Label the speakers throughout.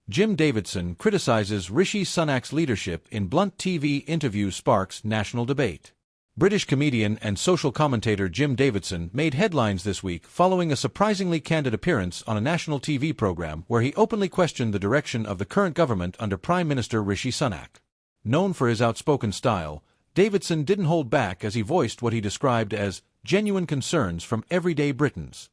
Speaker 1: Jim Davidson criticizes Rishi Sunak's leadership in blunt TV interview sparks national debate. British comedian and social commentator Jim Davidson made headlines this week following a surprisingly candid appearance on a national TV program where he openly questioned the direction of the current government under Prime Minister Rishi Sunak. Known for his outspoken style, Davidson didn't hold back as he voiced what he described as genuine concerns from everyday Britons.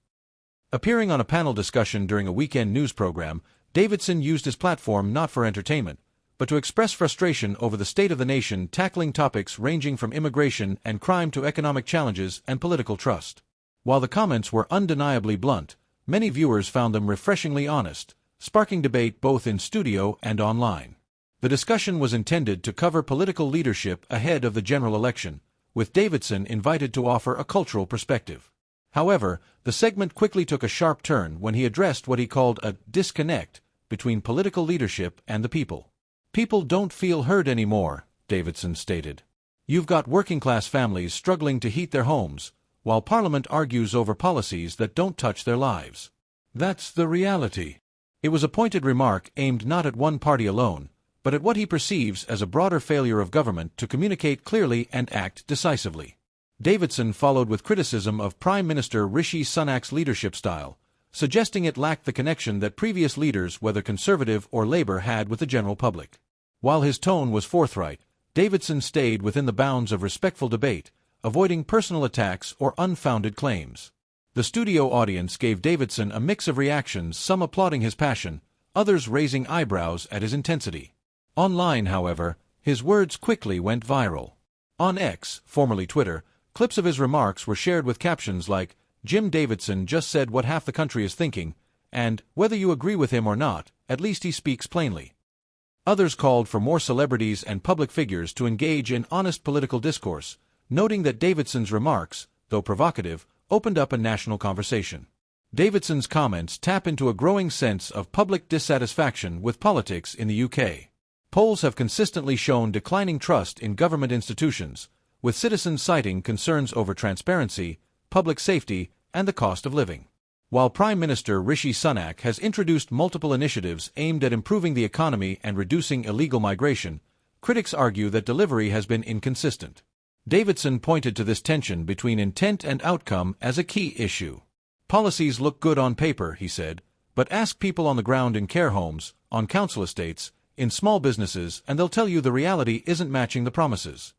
Speaker 1: Appearing on a panel discussion during a weekend news program, Davidson used his platform not for entertainment, but to express frustration over the state of the nation, tackling topics ranging from immigration and crime to economic challenges and political trust. While the comments were undeniably blunt, many viewers found them refreshingly honest, sparking debate both in studio and online. The discussion was intended to cover political leadership ahead of the general election, with Davidson invited to offer a cultural perspective. However, the segment quickly took a sharp turn when he addressed what he called a disconnect between political leadership and the people. "People don't feel heard anymore," Davidson stated. "You've got working-class families struggling to heat their homes, while Parliament argues over policies that don't touch their lives. That's the reality." It was a pointed remark aimed not at one party alone, but at what he perceives as a broader failure of government to communicate clearly and act decisively. Davidson followed with criticism of Prime Minister Rishi Sunak's leadership style, suggesting it lacked the connection that previous leaders, whether Conservative or Labour, had with the general public. While his tone was forthright, Davidson stayed within the bounds of respectful debate, avoiding personal attacks or unfounded claims. The studio audience gave Davidson a mix of reactions, some applauding his passion, others raising eyebrows at his intensity. Online, however, his words quickly went viral. On X, formerly Twitter, clips of his remarks were shared with captions like, "Jim Davidson just said what half the country is thinking," and, "Whether you agree with him or not, at least he speaks plainly." Others called for more celebrities and public figures to engage in honest political discourse, noting that Davidson's remarks, though provocative, opened up a national conversation. Davidson's comments tap into a growing sense of public dissatisfaction with politics in the UK. Polls have consistently shown declining trust in government institutions, with citizens citing concerns over transparency, public safety, and the cost of living. While Prime Minister Rishi Sunak has introduced multiple initiatives aimed at improving the economy and reducing illegal migration, critics argue that delivery has been inconsistent. Davidson pointed to this tension between intent and outcome as a key issue. "Policies look good on paper," he said, "but ask people on the ground in care homes, on council estates, in small businesses, and they'll tell you the reality isn't matching the promises."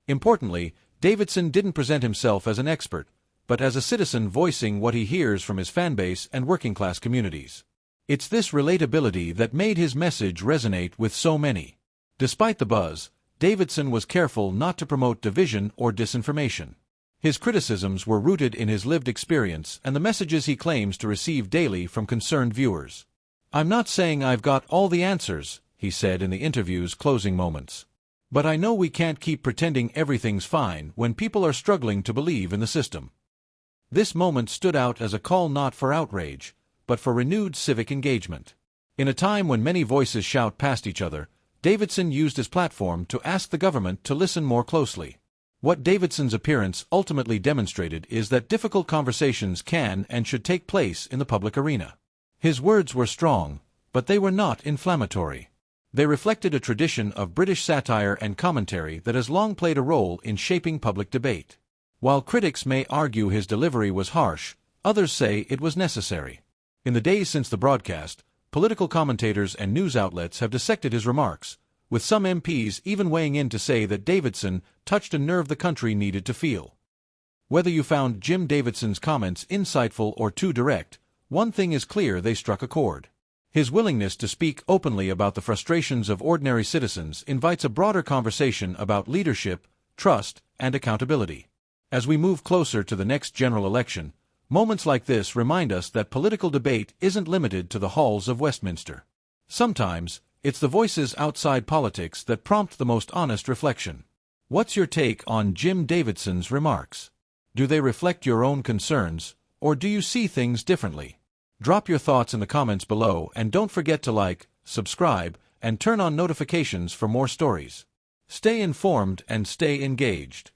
Speaker 1: Importantly, Davidson didn't present himself as an expert, but as a citizen voicing what he hears from his fanbase and working-class communities. It's this relatability that made his message resonate with so many. Despite the buzz, Davidson was careful not to promote division or disinformation. His criticisms were rooted in his lived experience and the messages he claims to receive daily from concerned viewers. "I'm not saying I've got all the answers," he said in the interview's closing moments. "But I know we can't keep pretending everything's fine when people are struggling to believe in the system." This moment stood out as a call not for outrage, but for renewed civic engagement. In a time when many voices shout past each other, Davidson used his platform to ask the government to listen more closely. What Davidson's appearance ultimately demonstrated is that difficult conversations can and should take place in the public arena. His words were strong, but they were not inflammatory. They reflected a tradition of British satire and commentary that has long played a role in shaping public debate. While critics may argue his delivery was harsh, others say it was necessary. In the days since the broadcast, political commentators and news outlets have dissected his remarks, with some MPs even weighing in to say that Davidson touched a nerve the country needed to feel. Whether you found Jim Davidson's comments insightful or too direct, one thing is clear: they struck a chord. His willingness to speak openly about the frustrations of ordinary citizens invites a broader conversation about leadership, trust, and accountability. As we move closer to the next general election, moments like this remind us that political debate isn't limited to the halls of Westminster. Sometimes, it's the voices outside politics that prompt the most honest reflection. What's your take on Jim Davidson's remarks? Do they reflect your own concerns, or do you see things differently? Drop your thoughts in the comments below, and don't forget to like, subscribe, and turn on notifications for more stories. Stay informed and stay engaged.